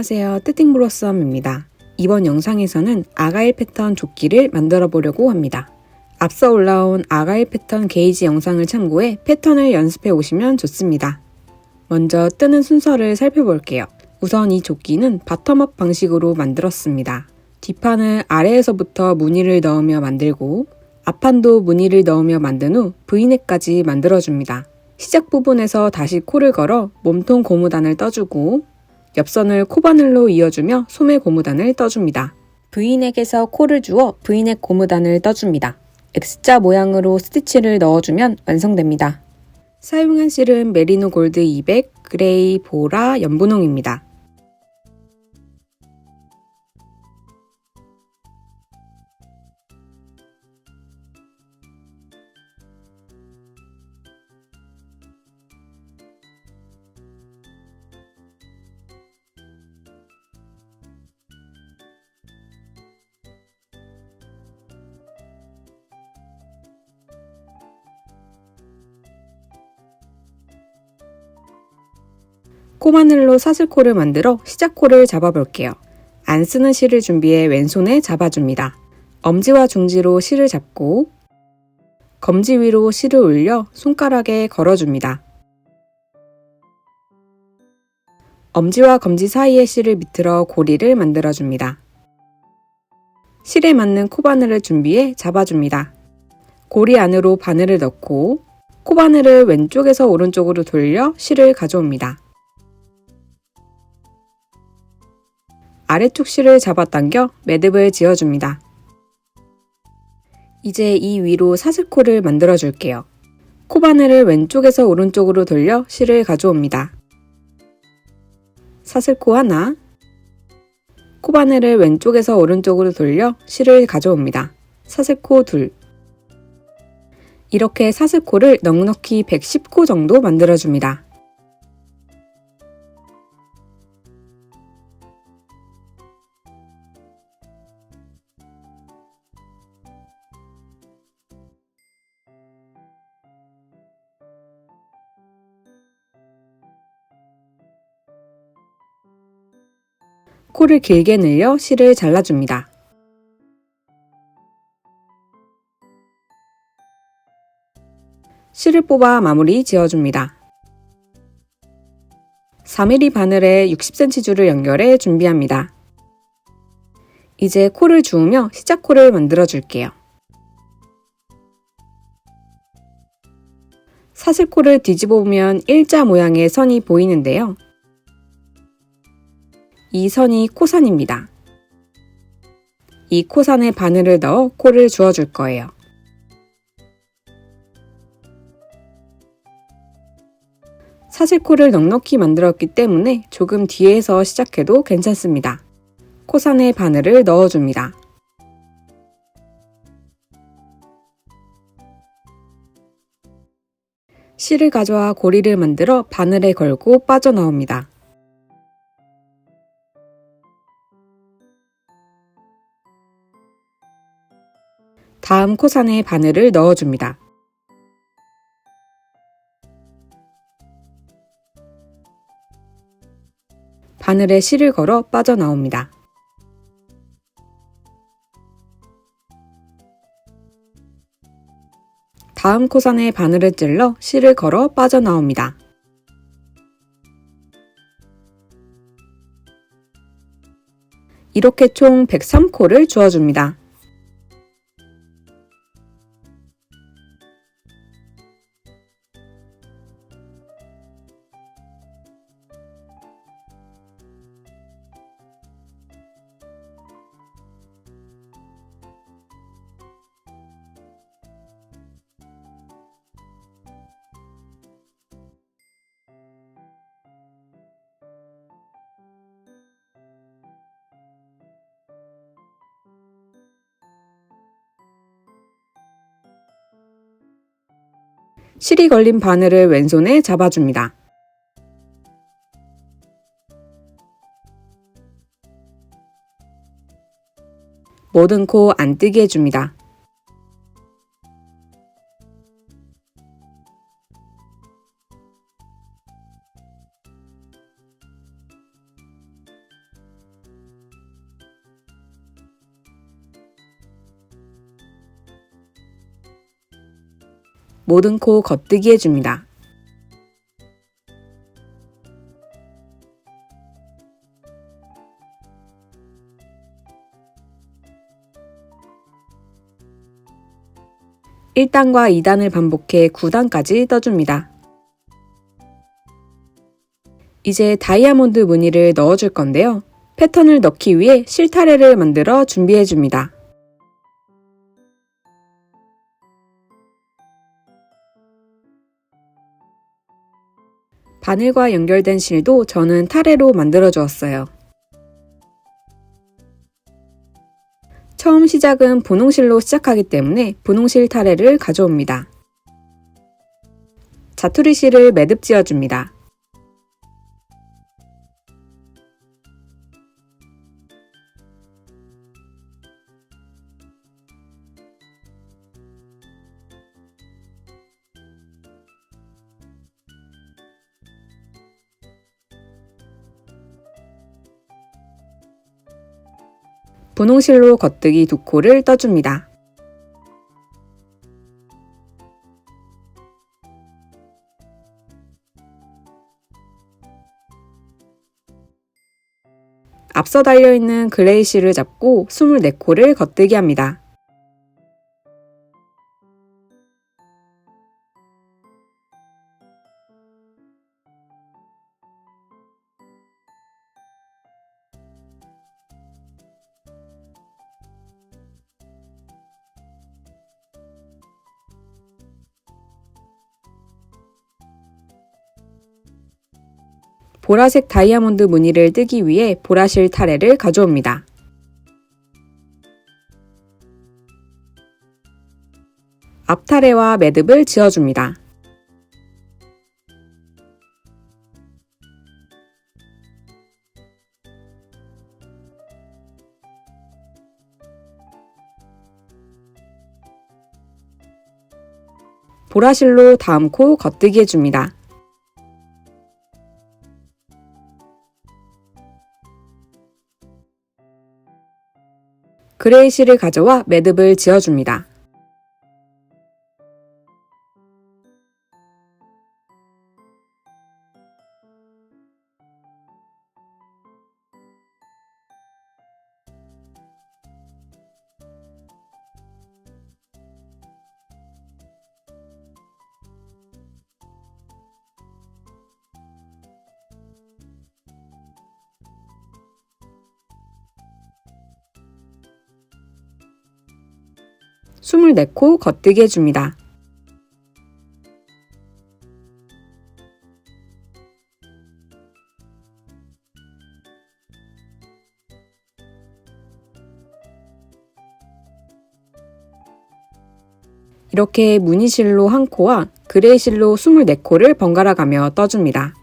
안녕하세요, 뜨띵블로썸입니다. 이번 영상에서는 아가일 패턴 조끼를 만들어 보려고 합니다. 앞서 올라온 아가일 패턴 게이지 영상을 참고해 패턴을 연습해 오시면 좋습니다. 먼저 뜨는 순서를 살펴볼게요. 우선 이 조끼는 바텀업 방식으로 만들었습니다. 뒷판을 아래에서부터 무늬를 넣으며 만들고 앞판도 무늬를 넣으며 만든 후 V넥까지 만들어줍니다. 시작 부분에서 다시 코를 걸어 몸통 고무단을 떠주고 옆선을 코바늘로 이어주며 소매 고무단을 떠줍니다. V넥에서 코를 주어 V넥 고무단을 떠줍니다. X자 모양으로 스티치를 넣어주면 완성됩니다. 사용한 실은 메리노 골드 200, 그레이, 보라, 연분홍입니다. 코바늘로 사슬코를 만들어 시작코를 잡아볼게요. 안 쓰는 실을 준비해 왼손에 잡아줍니다. 엄지와 중지로 실을 잡고 검지 위로 실을 올려 손가락에 걸어줍니다. 엄지와 검지 사이에 실을 비틀어 고리를 만들어줍니다. 실에 맞는 코바늘을 준비해 잡아줍니다. 고리 안으로 바늘을 넣고 코바늘을 왼쪽에서 오른쪽으로 돌려 실을 가져옵니다. 아래쪽 실을 잡아당겨 매듭을 지어줍니다. 이제 이 위로 사슬코를 만들어 줄게요. 코바늘을 왼쪽에서 오른쪽으로 돌려 실을 가져옵니다. 사슬코 하나, 코바늘을 왼쪽에서 오른쪽으로 돌려 실을 가져옵니다. 사슬코 둘. 이렇게 사슬코를 넉넉히 110코 정도 만들어줍니다. 코를 길게 늘려 실을 잘라줍니다. 실을 뽑아 마무리 지어줍니다. 4mm 바늘에 60cm 줄을 연결해 준비합니다. 이제 코를 주우며 시작코를 만들어 줄게요. 사슬코를 뒤집어 보면 일자 모양의 선이 보이는데요. 이 선이 코선입니다. 이 코선에 바늘을 넣어 코를 주어줄 거예요. 사슬코를 넉넉히 만들었기 때문에 조금 뒤에서 시작해도 괜찮습니다. 코선에 바늘을 넣어줍니다. 실을 가져와 고리를 만들어 바늘에 걸고 빠져나옵니다. 다음 코선에 바늘을 넣어줍니다. 바늘에 실을 걸어 빠져나옵니다. 다음 코선에 바늘을 찔러 실을 걸어 빠져나옵니다. 이렇게 총 103코를 주어줍니다. 실이 걸린 바늘을 왼손에 잡아줍니다. 모든 코 안 뜨게 해줍니다. 모든 코 겉뜨기 해줍니다. (1단과) (2단을) 반복해 (9단까지) 떠줍니다. 이제 다이아몬드 무늬를 넣어줄 건데요. 패턴을 넣기 위해 실타래를 만들어 준비해줍니다. 바늘과 연결된 실도 저는 타래로 만들어 주었어요. 처음 시작은 분홍실로 시작하기 때문에 분홍실 타래를 가져옵니다. 자투리 실을 매듭 지어줍니다. 분홍실로 겉뜨기 2코를 떠줍니다. 앞서 달려있는 그레이 실을 잡고 24코를 겉뜨기 합니다. 보라색 다이아몬드 무늬를 뜨기 위해 보라실 타래를 가져옵니다. 앞타래와 매듭을 지어줍니다. 보라실로 다음 코 겉뜨기 해줍니다. 그레이 실을 가져와 매듭을 지어줍니다. 숨을 내코 겉뜨기 해줍니다. 이렇게 무늬실로 1코와 그레이 실로 24코를 번갈아 가며 떠줍니다.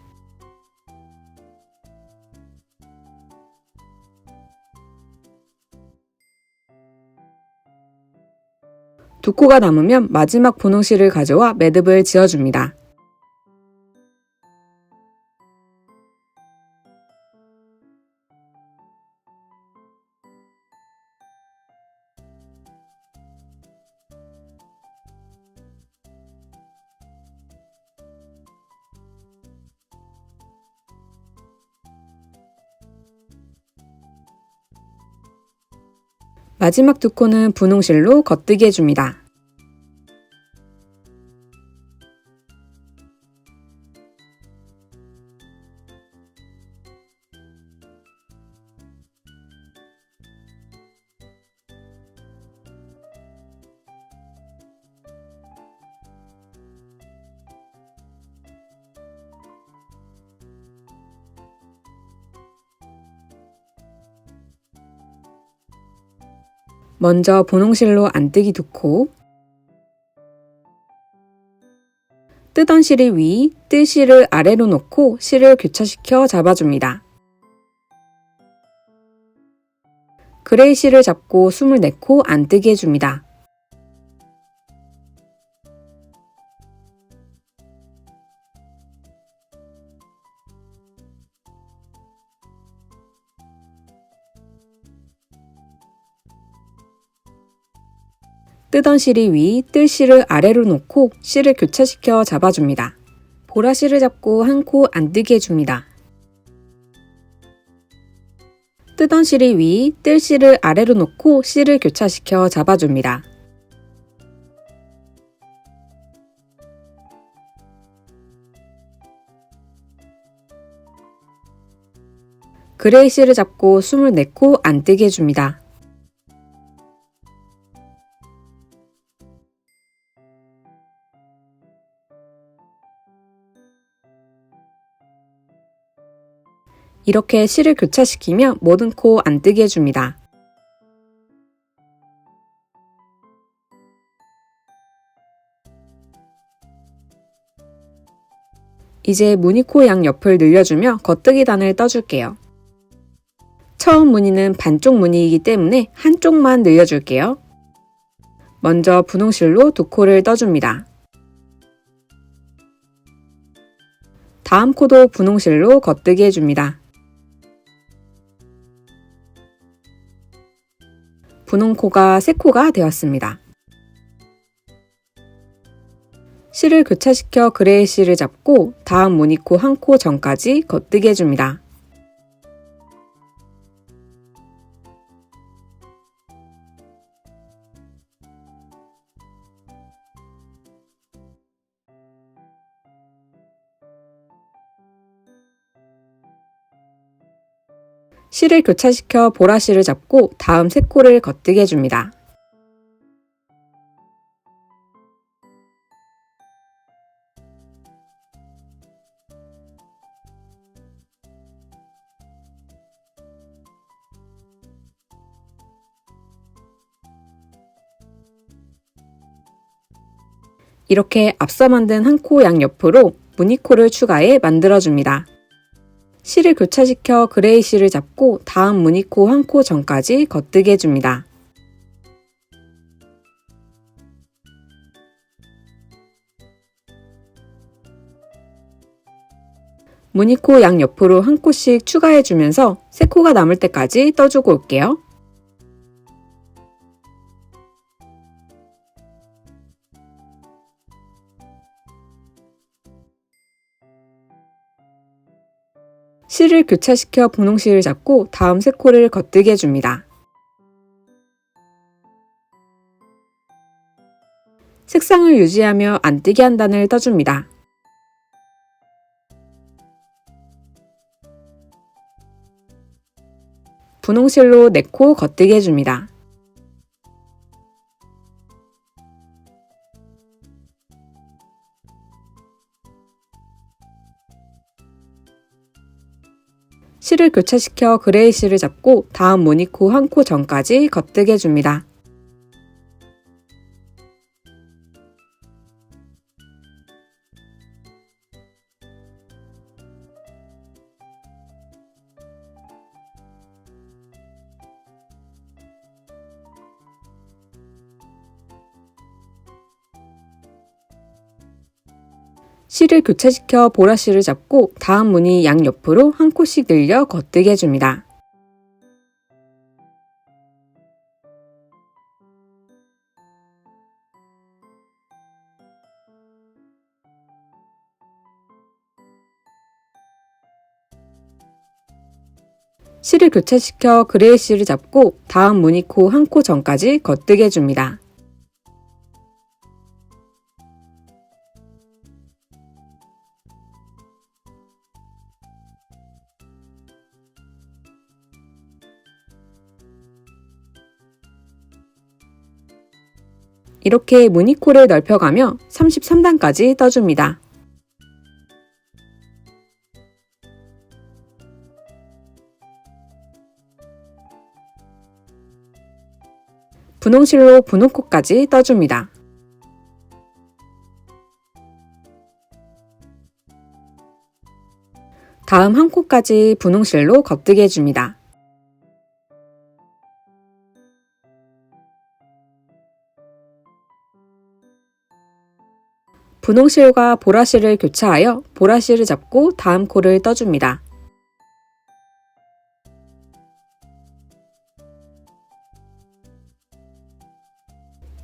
두 코가 남으면 마지막 분홍실을 가져와 매듭을 지어줍니다. 마지막 2코는 분홍실로 겉뜨기 해줍니다. 먼저 분홍실로 안뜨기 2코, 뜨던 실이 위, 뜰 실을 아래로 놓고 실을 교차시켜 잡아줍니다. 그레이 실을 잡고 24코 안뜨기 해줍니다. 뜨던 실이 위, 뜰 실을 아래로 놓고 실을 교차시켜 잡아줍니다. 보라 실을 잡고 한 코 안 뜨게 해줍니다. 뜨던 실이 위, 뜰 실을 아래로 놓고 실을 교차시켜 잡아줍니다. 그레이 실을 잡고 24코 안 뜨게 해줍니다. 이렇게 실을 교차시키며 모든 코 안 뜨게 해줍니다. 이제 무늬코 양 옆을 늘려주며 겉뜨기 단을 떠줄게요. 처음 무늬는 반쪽 무늬이기 때문에 한쪽만 늘려줄게요. 먼저 분홍실로 두 코를 떠줍니다. 다음 코도 분홍실로 겉뜨기 해줍니다. 분홍코가 3코가 되었습니다. 실을 교차시켜 그레이 실을 잡고 다음 무늬코 한 코 전까지 겉뜨기 해줍니다. 실을 교차시켜 보라 실을 잡고 다음 3코를 겉뜨기 해줍니다. 이렇게 앞서 만든 한 코 양옆으로 무늬코를 추가해 만들어줍니다. 실을 교차시켜 그레이 실을 잡고 다음 무늬코 한 코 전까지 겉뜨기 해줍니다. 무늬코 양옆으로 한 코씩 추가해주면서 3코가 남을 때까지 떠주고 올게요. 실을 교차시켜 분홍실을 잡고 다음 3코를 겉뜨기 해줍니다. 색상을 유지하며 안 뜨게 한 단을 떠줍니다. 분홍실로 4코 겉뜨기 해줍니다. 실을 교차시켜 그레이 실을 잡고 다음 무늬코 한 코 전까지 겉뜨기 해줍니다. 실을 교차시켜 보라 실을 잡고 다음 무늬 양옆으로 한 코씩 늘려 겉뜨기 해줍니다. 실을 교차시켜 그레이 실을 잡고 다음 무늬코 한 코 전까지 겉뜨기 해줍니다. 이렇게 무늬코를 넓혀가며 33단까지 떠줍니다. 분홍실로 분홍코까지 떠줍니다. 다음 한 코까지 분홍실로 겉뜨기 해줍니다. 분홍실과 보라실을 교차하여 보라실을 잡고 다음 코를 떠줍니다.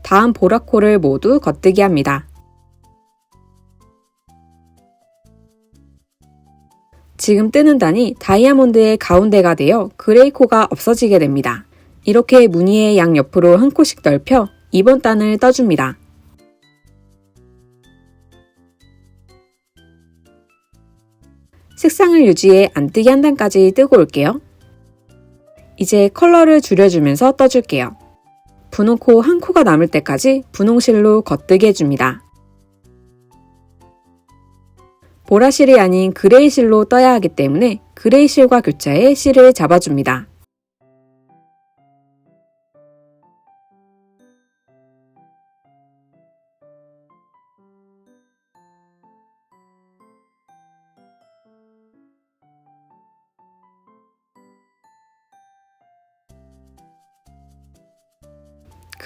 다음 보라코를 모두 겉뜨기 합니다. 지금 뜨는 단이 다이아몬드의 가운데가 되어 그레이 코가 없어지게 됩니다. 이렇게 무늬의 양옆으로 한 코씩 넓혀 이번 단을 떠줍니다. 색상을 유지해 안 뜨기 한 단까지 뜨고 올게요. 이제 컬러를 줄여주면서 떠줄게요. 분홍 코 한 코가 남을 때까지 분홍실로 겉뜨게 해줍니다. 보라실이 아닌 그레이실로 떠야 하기 때문에 그레이실과 교차해 실을 잡아줍니다.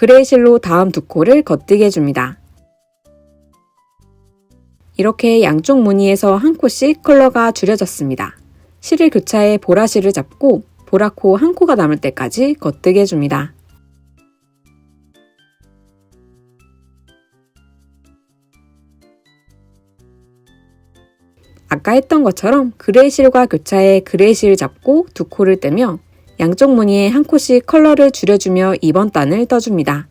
그레이실로 다음 두 코를 겉뜨게 해줍니다. 이렇게 양쪽 무늬에서 한 코씩 컬러가 줄여졌습니다. 실을 교차해 보라실을 잡고 보라코 한 코가 남을 때까지 겉뜨게 해줍니다. 아까 했던 것처럼 그레이실과 교차해 그레이실을 잡고 두 코를 떼며 양쪽 무늬에 한 코씩 컬러를 줄여주며 이번 단을 떠줍니다.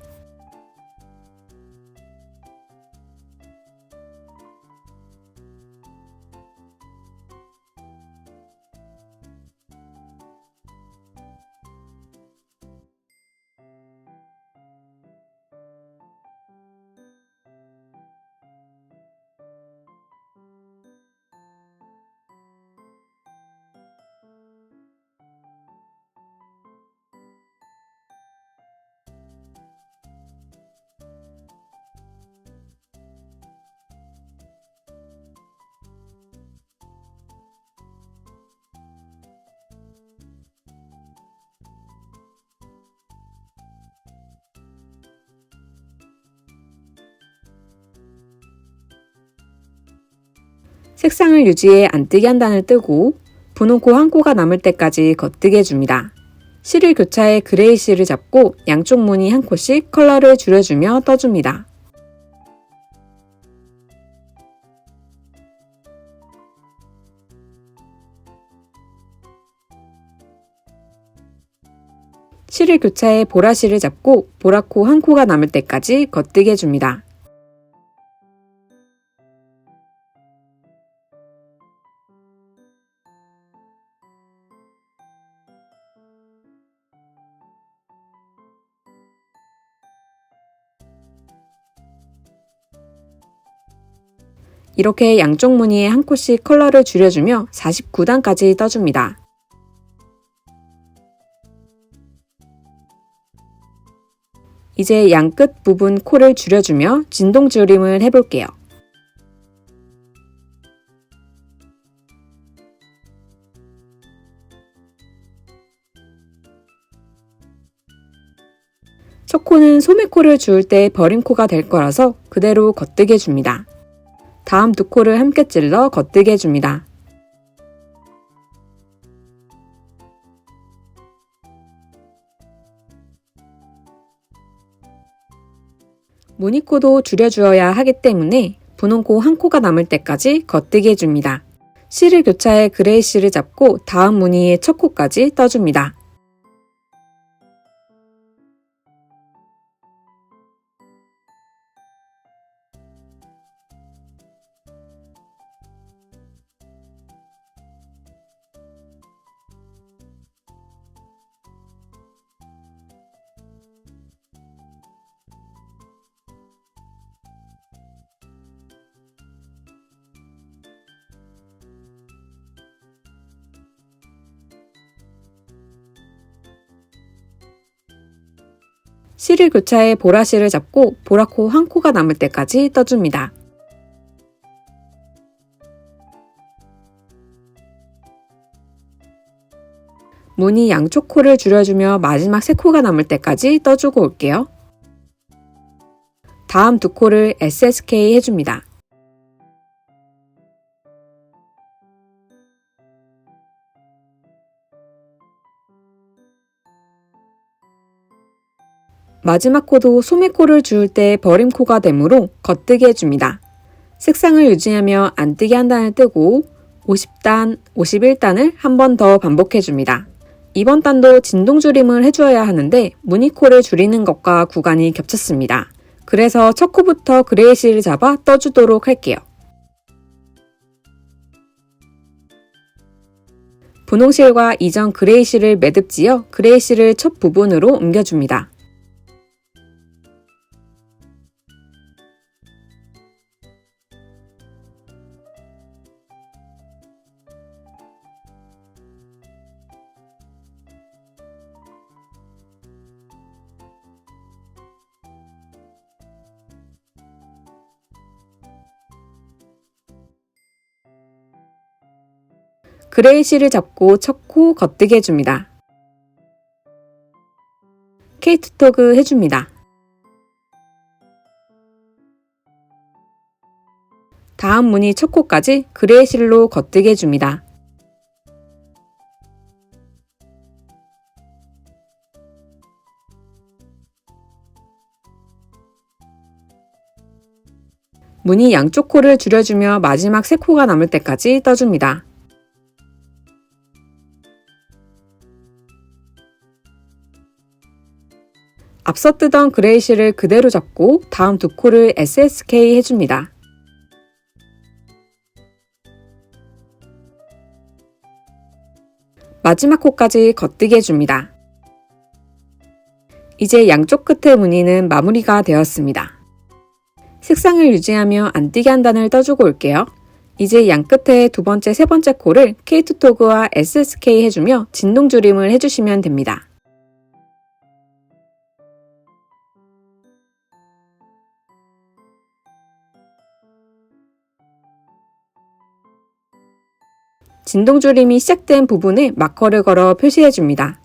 색상을 유지해 안 뜨기 한 단을 뜨고 분홍 코 한 코가 남을 때까지 겉뜨게 해줍니다. 실을 교차해 그레이 실을 잡고 양쪽 무늬 한 코씩 컬러를 줄여주며 떠줍니다. 실을 교차해 보라실을 잡고 보라코 한 코가 남을 때까지 겉뜨게 해줍니다. 이렇게 양쪽 무늬에 한 코씩 컬러를 줄여주며 49단까지 떠줍니다. 이제 양 끝 부분 코를 줄여주며 진동 줄임을 해볼게요. 첫 코는 소매코를 주울 때 버린 코가 될 거라서 그대로 겉뜨게 해줍니다. 다음 두 코를 함께 찔러 겉뜨게 해줍니다. 무늬코도 줄여주어야 하기 때문에 분홍코 한 코가 남을 때까지 겉뜨게 해줍니다. 실을 교차해 그레이 실을 잡고 다음 무늬의 첫 코까지 떠줍니다. 실을 교차해 보라실을 잡고 보라코 한 코가 남을 때까지 떠줍니다. 무늬 양쪽 코를 줄여주며 마지막 세 코가 남을 때까지 떠주고 올게요. 다음 두 코를 SSK 해줍니다. 마지막 코도 소매코를 주울 때 버림코가 되므로 겉뜨기 해줍니다. 색상을 유지하며 안뜨기 한 단을 뜨고 50단, 51단을 한 번 더 반복해줍니다. 이번 단도 진동줄임을 해주어야 하는데 무늬코를 줄이는 것과 구간이 겹쳤습니다. 그래서 첫 코부터 그레이실을 잡아 떠주도록 할게요. 분홍실과 이전 그레이실을 매듭지어 그레이실을 첫 부분으로 옮겨줍니다. 그레이실을 잡고 첫 코 겉뜨기 해줍니다. 케이트 토그 해줍니다. 다음 무늬 첫 코까지 그레이실로 겉뜨기 해줍니다. 무늬 양쪽 코를 줄여주며 마지막 세 코가 남을 때까지 떠줍니다. 앞서 뜨던 그레이실을 그대로 잡고 다음 두 코를 SSK 해줍니다. 마지막 코까지 겉뜨기 해줍니다. 이제 양쪽 끝의 무늬는 마무리가 되었습니다. 색상을 유지하며 안뜨기 한 단을 떠주고 올게요. 이제 양 끝에 두 번째, 세 번째 코를 케이트 토그와 SSK 해주며 진동줄임을 해주시면 됩니다. 진동줄임이 시작된 부분에 마커를 걸어 표시해줍니다.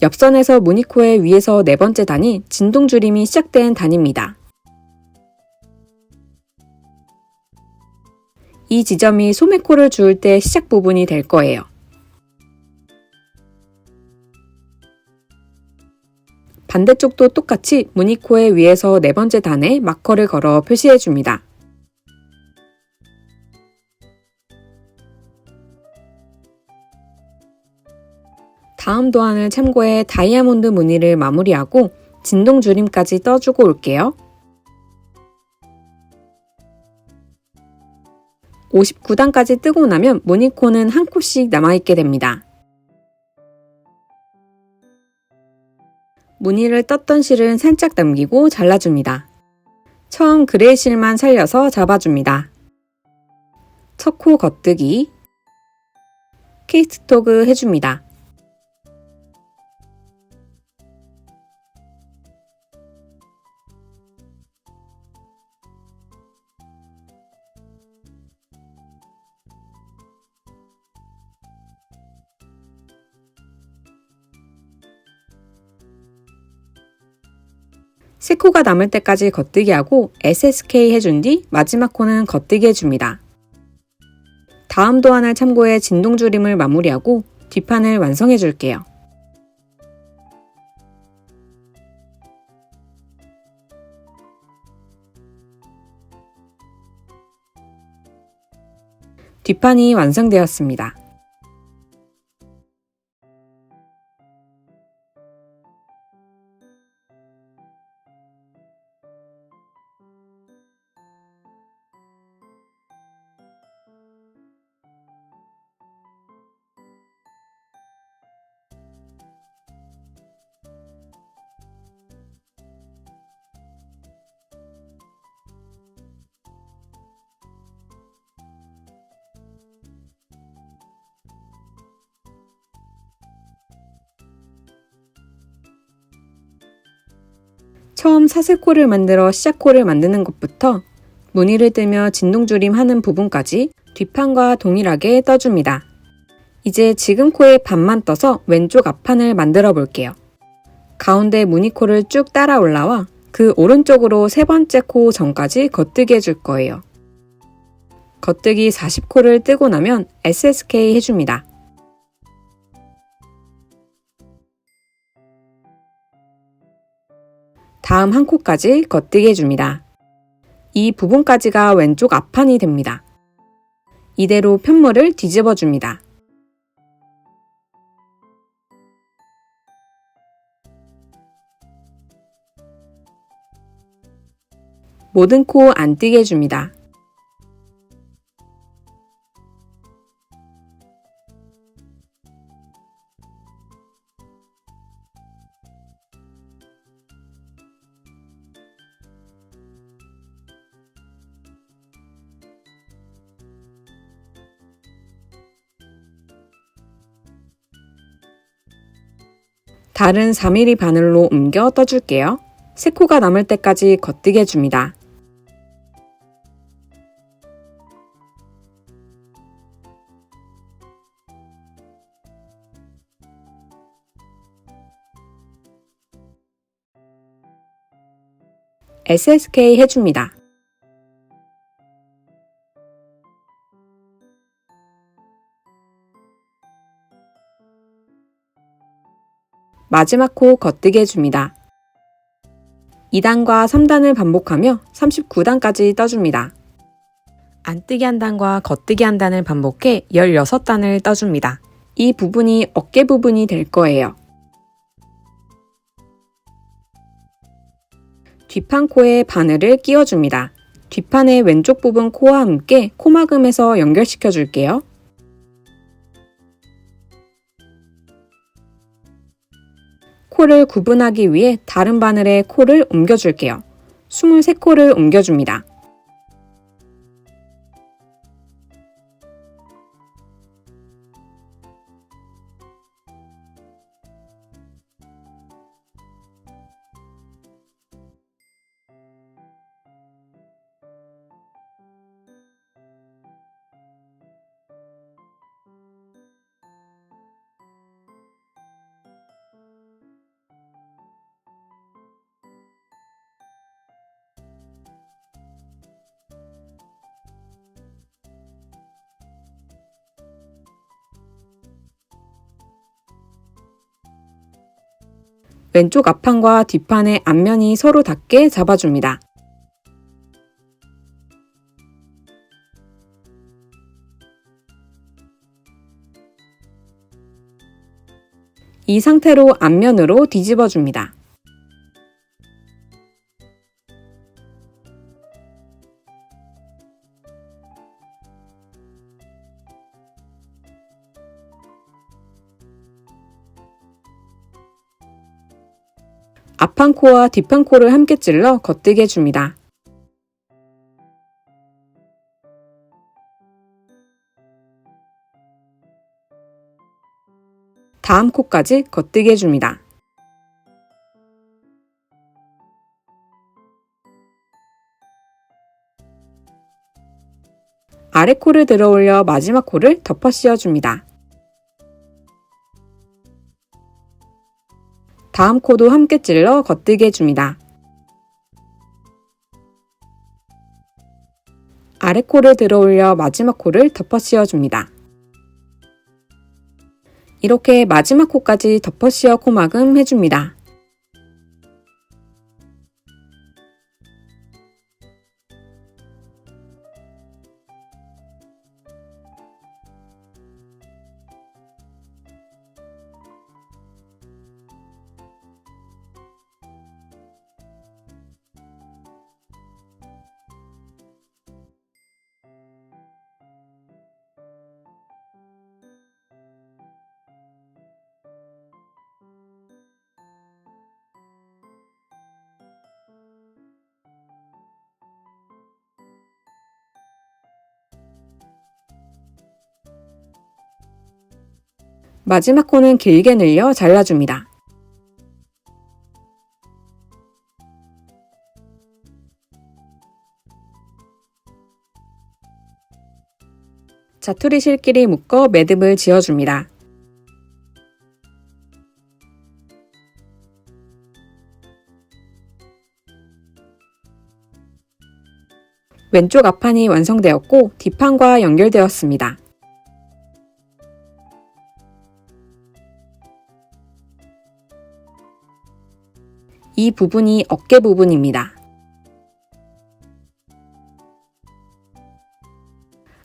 옆선에서 무늬코의 위에서 네 번째 단이 진동줄임이 시작된 단입니다. 이 지점이 소매코를 주울 때 시작 부분이 될 거예요. 반대쪽도 똑같이 무늬코의 위에서 네 번째 단에 마커를 걸어 표시해줍니다. 다음 도안을 참고해 다이아몬드 무늬를 마무리하고 진동줄임까지 떠주고 올게요. 59단까지 뜨고 나면 무늬코는 한 코씩 남아있게 됩니다. 무늬를 떴던 실은 살짝 남기고 잘라줍니다. 처음 그레이실만 살려서 잡아줍니다. 첫 코 겉뜨기, 케이트 토그 해줍니다. 세 코가 남을 때까지 겉뜨기 하고 SSK 해준 뒤 마지막 코는 겉뜨기 해줍니다. 다음 도안을 참고해 진동줄임을 마무리하고 뒷판을 완성해 줄게요. 뒷판이 완성되었습니다. 처음 사슬코를 만들어 시작코를 만드는 것부터 무늬를 뜨며 진동줄임 하는 부분까지 뒷판과 동일하게 떠줍니다. 이제 지금 코의 반만 떠서 왼쪽 앞판을 만들어 볼게요. 가운데 무늬코를 쭉 따라 올라와 그 오른쪽으로 세 번째 코 전까지 겉뜨기 해줄 거예요. 겉뜨기 40코를 뜨고 나면 SSK 해줍니다. 다음 한 코까지 겉뜨게 해줍니다. 이 부분까지가 왼쪽 앞판이 됩니다. 이대로 편물을 뒤집어 줍니다. 모든 코 안 뜨게 해줍니다. 다른 4mm 바늘로 옮겨 떠줄게요. 3코가 남을 때까지 겉뜨게 해줍니다. SSK 해줍니다. 마지막 코 겉뜨게 해줍니다. 2단과 3단을 반복하며 39단까지 떠줍니다. 안뜨기 한 단과 겉뜨기 한 단을 반복해 16단을 떠줍니다. 이 부분이 어깨 부분이 될 거예요. 뒷판 코에 바늘을 끼워줍니다. 뒷판의 왼쪽 부분 코와 함께 코막음에서 연결시켜 줄게요. 코를 구분하기 위해 다른 바늘에 코를 옮겨줄게요. 23코를 옮겨줍니다. 왼쪽 앞판과 뒷판의 앞면이 서로 닿게 잡아줍니다. 이 상태로 앞면으로 뒤집어 줍니다. 앞판 코와 뒷판 코를 함께 찔러 겉뜨게 해줍니다. 다음 코까지 겉뜨게 해줍니다. 아래 코를 들어 올려 마지막 코를 덮어 씌워줍니다. 다음 코도 함께 찔러 겉뜨게 해줍니다. 아래 코를 들어 올려 마지막 코를 덮어 씌워줍니다. 이렇게 마지막 코까지 덮어 씌워 코막음 해줍니다. 마지막 코는 길게 늘려 잘라줍니다. 자투리 실끼리 묶어 매듭을 지어줍니다. 왼쪽 앞판이 완성되었고 뒷판과 연결되었습니다. 이 부분이 어깨 부분입니다.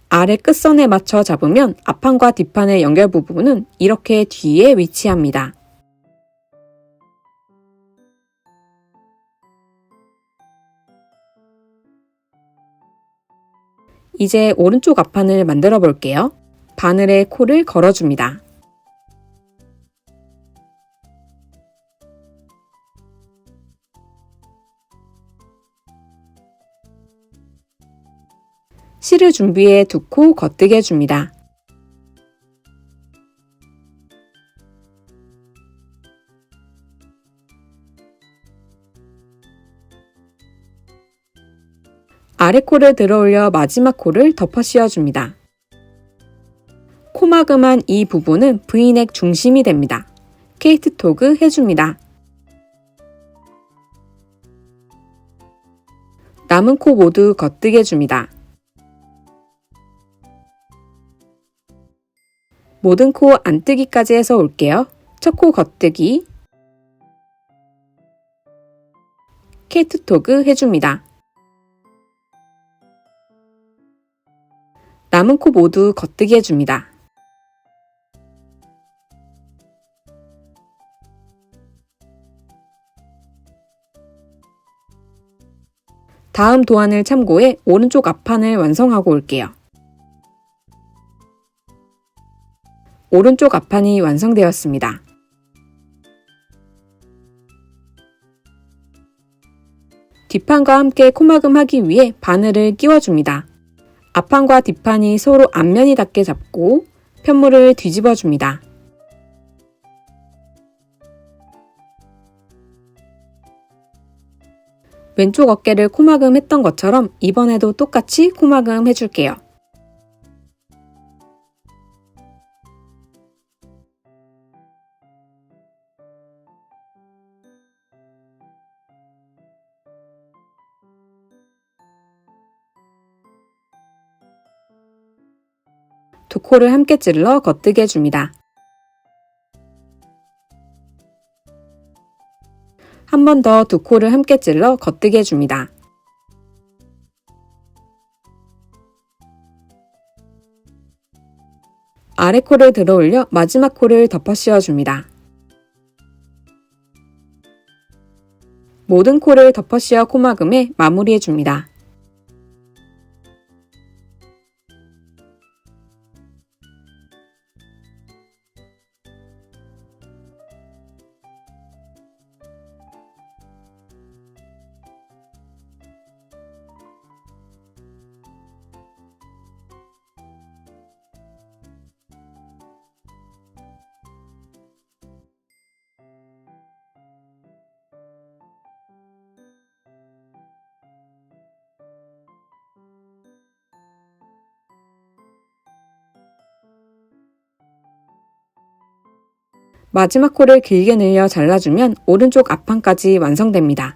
아래 끝선에 맞춰 잡으면 앞판과 뒷판의 연결 부분은 이렇게 뒤에 위치합니다. 이제 오른쪽 앞판을 만들어 볼게요. 바늘에 코를 걸어줍니다. 실을 준비해 2코 겉뜨게 해줍니다. 아래 코를 들어 올려 마지막 코를 덮어 씌워줍니다. 코마금한 이 부분은 V넥 중심이 됩니다. 케이트 토그 해줍니다. 남은 코 모두 겉뜨게 해줍니다. 모든 코 안뜨기까지 해서 올게요. 첫 코 겉뜨기, 케이트 토그 해줍니다. 남은 코 모두 겉뜨기 해줍니다. 다음 도안을 참고해 오른쪽 앞판을 완성하고 올게요. 오른쪽 앞판이 완성되었습니다. 뒷판과 함께 코마금하기 위해 바늘을 끼워줍니다. 앞판과 뒷판이 서로 앞면이 닿게 잡고 편물을 뒤집어줍니다. 왼쪽 어깨를 코마금 했던 것처럼 이번에도 똑같이 코마금 해줄게요. 두 코를 함께 찔러 겉뜨게 해줍니다. 한 번 더 두 코를 함께 찔러 겉뜨게 해줍니다. 아래 코를 들어 올려 마지막 코를 덮어 씌워줍니다. 모든 코를 덮어 씌워 코마금에 마무리해줍니다. 마지막 코를 길게 늘려 잘라주면 오른쪽 앞판까지 완성됩니다.